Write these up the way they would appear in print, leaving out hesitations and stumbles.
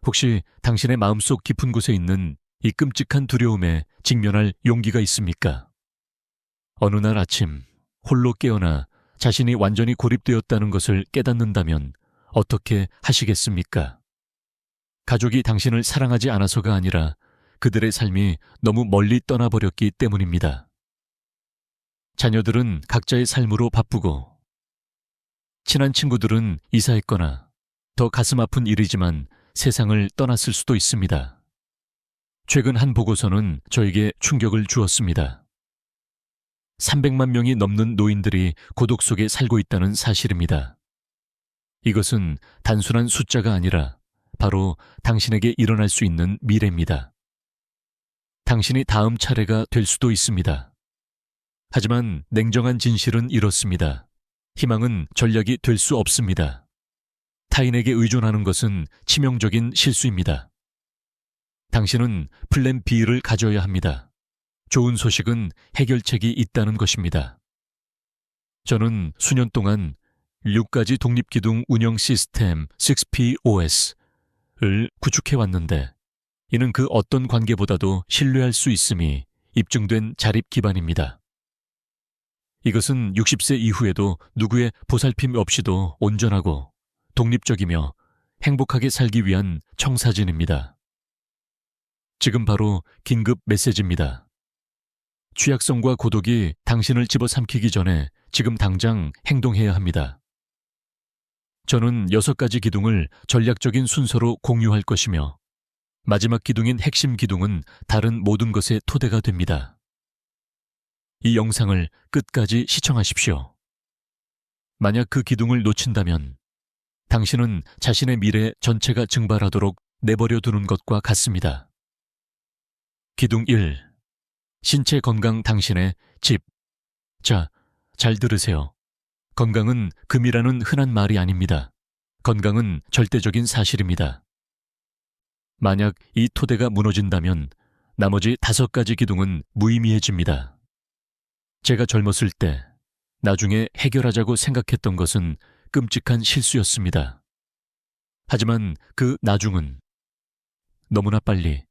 혹시 당신의 마음속 깊은 곳에 있는 이 끔찍한 두려움에 직면할 용기가 있습니까? 어느 날 아침 홀로 깨어나 자신이 완전히 고립되었다는 것을 깨닫는다면 어떻게 하시겠습니까? 가족이 당신을 사랑하지 않아서가 아니라 그들의 삶이 너무 멀리 떠나버렸기 때문입니다. 자녀들은 각자의 삶으로 바쁘고, 친한 친구들은 이사했거나 더 가슴 아픈 일이지만 세상을 떠났을 수도 있습니다. 최근 한 보고서는 저에게 충격을 주었습니다. 300만 명이 넘는 노인들이 고독 속에 살고 있다는 사실입니다. 이것은 단순한 숫자가 아니라 바로 당신에게 일어날 수 있는 미래입니다. 당신이 다음 차례가 될 수도 있습니다. 하지만 냉정한 진실은 이렇습니다. 희망은 전략이 될 수 없습니다. 타인에게 의존하는 것은 치명적인 실수입니다. 당신은 플랜 B를 가져야 합니다. 좋은 소식은 해결책이 있다는 것입니다. 저는 수년 동안 6가지 독립기둥 운영 시스템 6POS를 구축해왔는데, 이는 그 어떤 관계보다도 신뢰할 수 있음이 입증된 자립 기반입니다. 이것은 60세 이후에도 누구의 보살핌 없이도 온전하고 독립적이며 행복하게 살기 위한 청사진입니다. 지금 바로 긴급 메시지입니다. 취약성과 고독이 당신을 집어삼키기 전에 지금 당장 행동해야 합니다. 저는 6가지 기둥을 전략적인 순서로 공유할 것이며, 마지막 기둥인 핵심 기둥은 다른 모든 것의 토대가 됩니다. 이 영상을 끝까지 시청하십시오. 만약 그 기둥을 놓친다면 당신은 자신의 미래 전체가 증발하도록 내버려 두는 것과 같습니다. 기둥 1. 신체 건강 당신의 집. 자, 잘 들으세요. 건강은 금이라는 흔한 말이 아닙니다. 건강은 절대적인 사실입니다. 만약 이 토대가 무너진다면 나머지 5가지 기둥은 무의미해집니다. 제가 젊었을 때 나중에 해결하자고 생각했던 것은 끔찍한 실수였습니다. 하지만 그 나중은 너무나 빨리,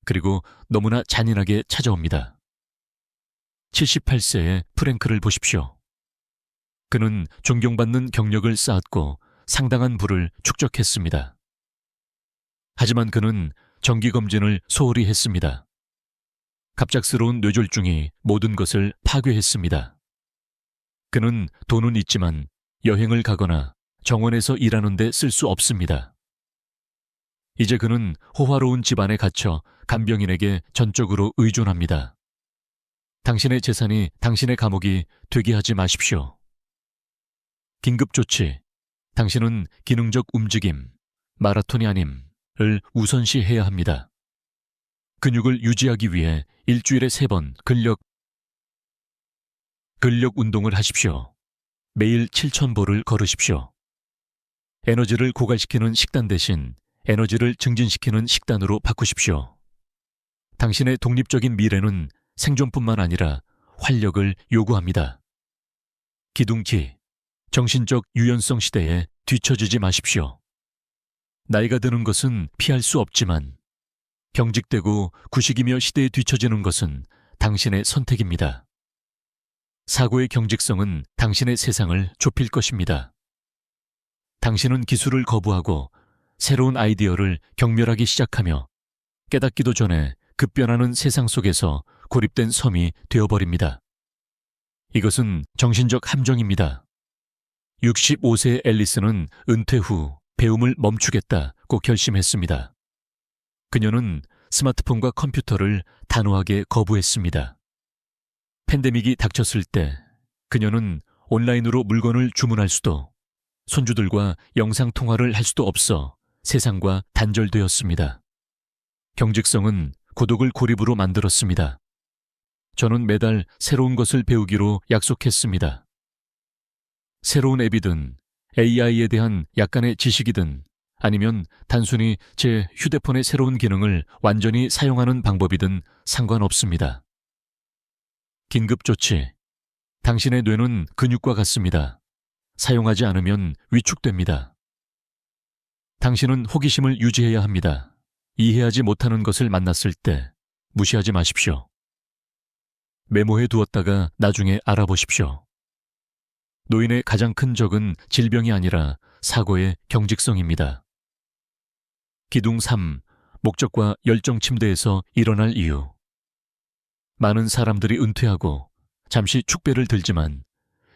그리고 너무나 잔인하게 찾아옵니다. 78세의 프랭크를 보십시오. 그는 존경받는 경력을 쌓았고 상당한 부를 축적했습니다. 하지만 그는 정기검진을 소홀히 했습니다. 갑작스러운 뇌졸중이 모든 것을 파괴했습니다. 그는 돈은 있지만 여행을 가거나 정원에서 일하는 데 쓸 수 없습니다. 이제 그는 호화로운 집안에 갇혀 간병인에게 전적으로 의존합니다. 당신의 재산이 당신의 감옥이 되게 하지 마십시오. 긴급조치. 당신은 기능적 움직임, 마라톤이 아님을 우선시해야 합니다. 근육을 유지하기 위해 일주일에 3번 근력 운동을 하십시오. 매일 7,000보를 걸으십시오. 에너지를 고갈시키는 식단 대신 에너지를 증진시키는 식단으로 바꾸십시오. 당신의 독립적인 미래는 생존뿐만 아니라 활력을 요구합니다. 기둥기. 정신적 유연성 시대에 뒤처지지 마십시오. 나이가 드는 것은 피할 수 없지만 경직되고 구식이며 시대에 뒤처지는 것은 당신의 선택입니다. 사고의 경직성은 당신의 세상을 좁힐 것입니다. 당신은 기술을 거부하고 새로운 아이디어를 경멸하기 시작하며 깨닫기도 전에 급변하는 세상 속에서 고립된 섬이 되어버립니다. 이것은 정신적 함정입니다. 65세의 앨리스는 은퇴 후 배움을 멈추겠다고 결심했습니다. 그녀는 스마트폰과 컴퓨터를 단호하게 거부했습니다. 팬데믹이 닥쳤을 때 그녀는 온라인으로 물건을 주문할 수도, 손주들과 영상통화를 할 수도 없어 세상과 단절되었습니다. 경직성은 고독을 고립으로 만들었습니다. 저는 매달 새로운 것을 배우기로 약속했습니다. 새로운 앱이든 AI에 대한 약간의 지식이든 아니면 단순히 제 휴대폰의 새로운 기능을 완전히 사용하는 방법이든 상관없습니다. 긴급조치. 당신의 뇌는 근육과 같습니다. 사용하지 않으면 위축됩니다. 당신은 호기심을 유지해야 합니다. 이해하지 못하는 것을 만났을 때 무시하지 마십시오. 메모해 두었다가 나중에 알아보십시오. 노인의 가장 큰 적은 질병이 아니라 사고의 경직성입니다. 기둥 3. 목적과 열정 침대에서 일어날 이유. 많은 사람들이 은퇴하고 잠시 축배를 들지만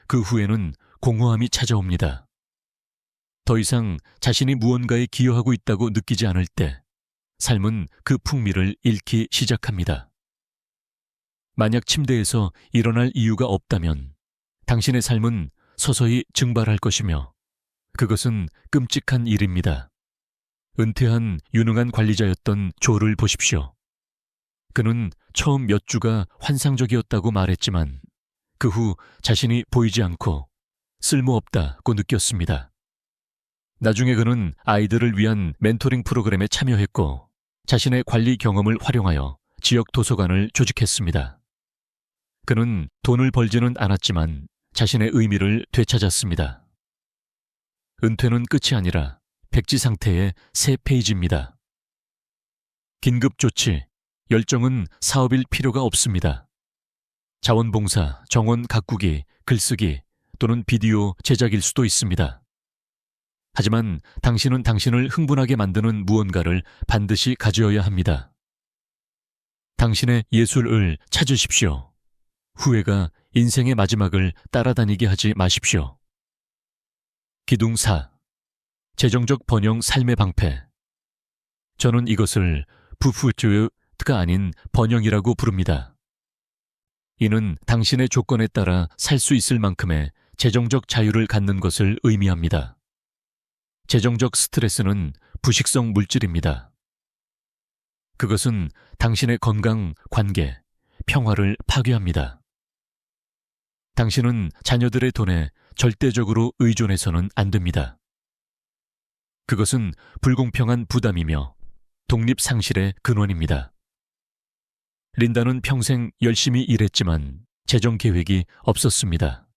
그 후에는 공허함이 찾아옵니다. 더 이상 자신이 무언가에 기여하고 있다고 느끼지 않을 때 삶은 그 풍미를 잃기 시작합니다. 만약 침대에서 일어날 이유가 없다면 당신의 삶은 서서히 증발할 것이며 그것은 끔찍한 일입니다. 은퇴한 유능한 관리자였던 조를 보십시오. 그는 처음 몇 주가 환상적이었다고 말했지만 그 후 자신이 보이지 않고 쓸모없다고 느꼈습니다. 나중에 그는 아이들을 위한 멘토링 프로그램에 참여했고 자신의 관리 경험을 활용하여 지역 도서관을 조직했습니다. 그는 돈을 벌지는 않았지만 자신의 의미를 되찾았습니다. 은퇴는 끝이 아니라 백지 상태의 새 페이지입니다. 긴급 조치, 열정은 사업일 필요가 없습니다. 자원봉사, 정원 가꾸기, 글쓰기 또는 비디오 제작일 수도 있습니다. 하지만 당신은 당신을 흥분하게 만드는 무언가를 반드시 가져야 합니다. 당신의 예술을 찾으십시오. 후회가 인생의 마지막을 따라다니게 하지 마십시오. 기둥 4. 재정적 번영 삶의 방패. 저는 이것을 부푸트가 아닌 번영이라고 부릅니다. 이는 당신의 조건에 따라 살 수 있을 만큼의 재정적 자유를 갖는 것을 의미합니다. 재정적 스트레스는 부식성 물질입니다. 그것은 당신의 건강, 관계, 평화를 파괴합니다. 당신은 자녀들의 돈에 절대적으로 의존해서는 안 됩니다. 그것은 불공평한 부담이며 독립 상실의 근원입니다. 린다는 평생 열심히 일했지만 재정 계획이 없었습니다.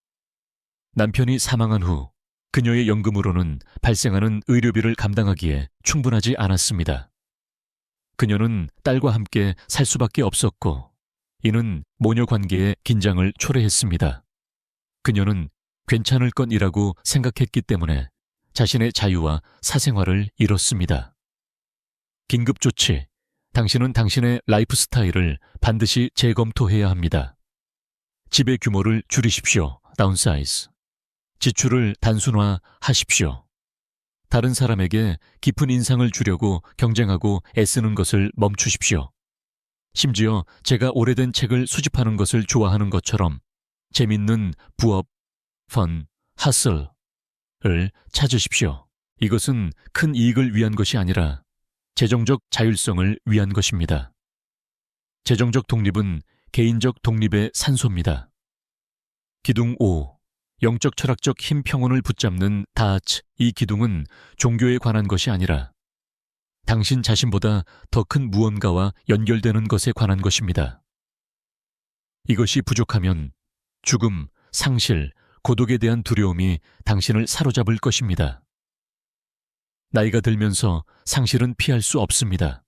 남편이 사망한 후 그녀의 연금으로는 발생하는 의료비를 감당하기에 충분하지 않았습니다. 그녀는 딸과 함께 살 수밖에 없었고 이는 모녀 관계의 긴장을 초래했습니다. 그녀는 괜찮을 것이라고 생각했기 때문에 자신의 자유와 사생활을 잃었습니다. 긴급조치, 당신은 당신의 라이프 스타일을 반드시 재검토해야 합니다. 집의 규모를 줄이십시오. 다운사이즈. 지출을 단순화하십시오. 다른 사람에게 깊은 인상을 주려고 경쟁하고 애쓰는 것을 멈추십시오. 심지어 제가 오래된 책을 수집하는 것을 좋아하는 것처럼 재밌는 부업, 펀, 하슬을 찾으십시오. 이것은 큰 이익을 위한 것이 아니라 재정적 자율성을 위한 것입니다. 재정적 독립은 개인적 독립의 산소입니다. 기둥 5. 영적 철학적 힘 평온을 붙잡는 다하츠. 이 기둥은 종교에 관한 것이 아니라 당신 자신보다 더 큰 무언가와 연결되는 것에 관한 것입니다. 이것이 부족하면 죽음, 상실, 고독에 대한 두려움이 당신을 사로잡을 것입니다. 나이가 들면서 상실은 피할 수 없습니다.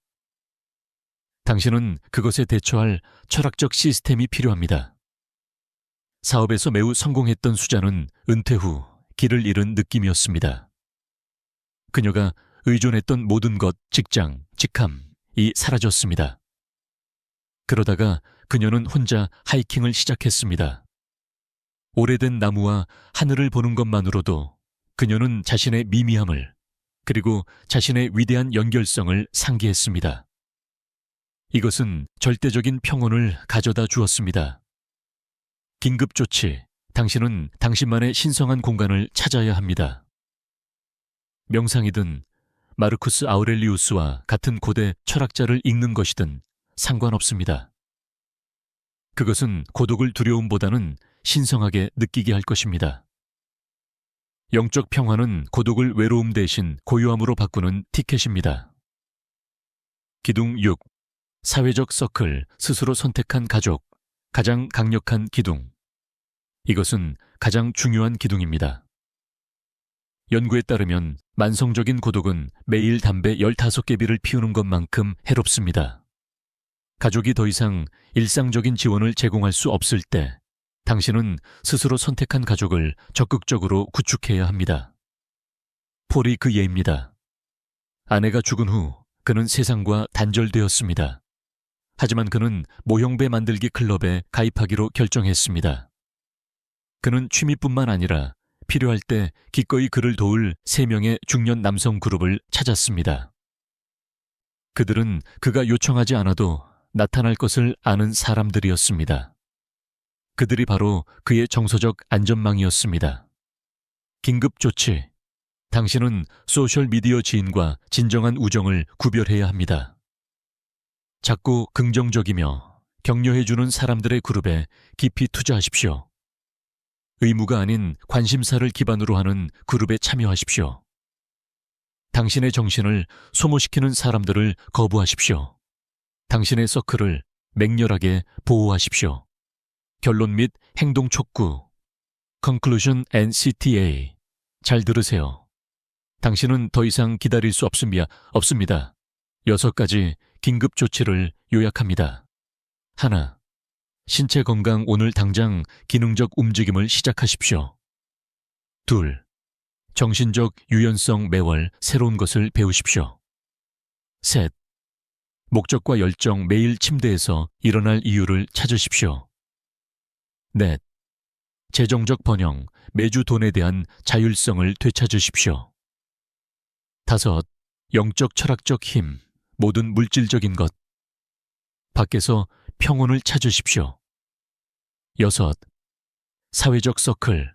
당신은 그것에 대처할 철학적 시스템이 필요합니다. 사업에서 매우 성공했던 수자는 은퇴 후 길을 잃은 느낌이었습니다. 그녀가 의존했던 모든 것, 직장, 직함이 사라졌습니다. 그러다가 그녀는 혼자 하이킹을 시작했습니다. 오래된 나무와 하늘을 보는 것만으로도 그녀는 자신의 미미함을 그리고 자신의 위대한 연결성을 상기했습니다. 이것은 절대적인 평온을 가져다 주었습니다. 긴급조치, 당신은 당신만의 신성한 공간을 찾아야 합니다. 명상이든 마르쿠스 아우렐리우스와 같은 고대 철학자를 읽는 것이든 상관없습니다. 그것은 고독을 두려움보다는 신성하게 느끼게 할 것입니다. 영적 평화는 고독을 외로움 대신 고요함으로 바꾸는 티켓입니다. 기둥 6. 사회적 서클, 스스로 선택한 가족, 가장 강력한 기둥. 이것은 가장 중요한 기둥입니다. 연구에 따르면 만성적인 고독은 매일 담배 15개비를 피우는 것만큼 해롭습니다. 가족이 더 이상 일상적인 지원을 제공할 수 없을 때 당신은 스스로 선택한 가족을 적극적으로 구축해야 합니다. 폴이 그 예입니다. 아내가 죽은 후 그는 세상과 단절되었습니다. 하지만 그는 모형배 만들기 클럽에 가입하기로 결정했습니다. 그는 취미뿐만 아니라 필요할 때 기꺼이 그를 도울 3명의 중년 남성 그룹을 찾았습니다. 그들은 그가 요청하지 않아도 나타날 것을 아는 사람들이었습니다. 그들이 바로 그의 정서적 안전망이었습니다. 긴급 조치. 당신은 소셜미디어 지인과 진정한 우정을 구별해야 합니다. 작고 긍정적이며 격려해주는 사람들의 그룹에 깊이 투자하십시오. 의무가 아닌 관심사를 기반으로 하는 그룹에 참여하십시오. 당신의 정신을 소모시키는 사람들을 거부하십시오. 당신의 서클을 맹렬하게 보호하십시오. 결론 및 행동 촉구. Conclusion and CTA. 잘 들으세요. 당신은 더 이상 기다릴 수 없습니다. 6가지 긴급 조치를 요약합니다. 1. 신체 건강 오늘 당장 기능적 움직임을 시작하십시오. 2. 정신적 유연성 매월 새로운 것을 배우십시오. 3. 목적과 열정 매일 침대에서 일어날 이유를 찾으십시오. 4. 재정적 번영 매주 돈에 대한 자율성을 되찾으십시오. 5. 영적 철학적 힘 모든 물질적인 것 밖에서 평온을 찾으십시오. 6. 사회적 서클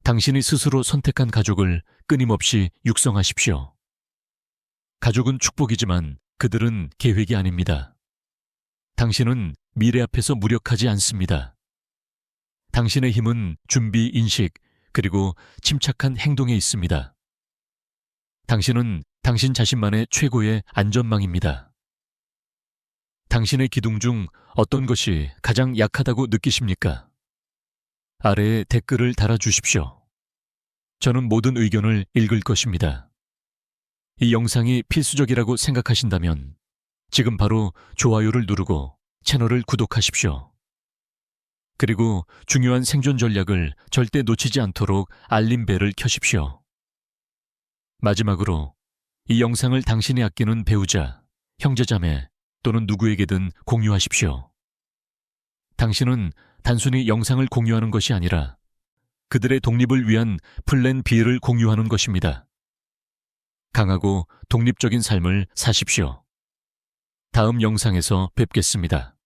당신이 스스로 선택한 가족을 끊임없이 육성하십시오. 가족은 축복이지만 그들은 계획이 아닙니다. 당신은 미래 앞에서 무력하지 않습니다. 당신의 힘은 준비, 인식, 그리고 침착한 행동에 있습니다. 당신은 당신 자신만의 최고의 안전망입니다. 당신의 기둥 중 어떤 것이 가장 약하다고 느끼십니까? 아래에 댓글을 달아주십시오. 저는 모든 의견을 읽을 것입니다. 이 영상이 필수적이라고 생각하신다면 지금 바로 좋아요를 누르고 채널을 구독하십시오. 그리고 중요한 생존 전략을 절대 놓치지 않도록 알림벨을 켜십시오. 마지막으로 이 영상을 당신이 아끼는 배우자, 형제자매 또는 누구에게든 공유하십시오. 당신은 단순히 영상을 공유하는 것이 아니라 그들의 독립을 위한 플랜 B를 공유하는 것입니다. 강하고 독립적인 삶을 사십시오. 다음 영상에서 뵙겠습니다.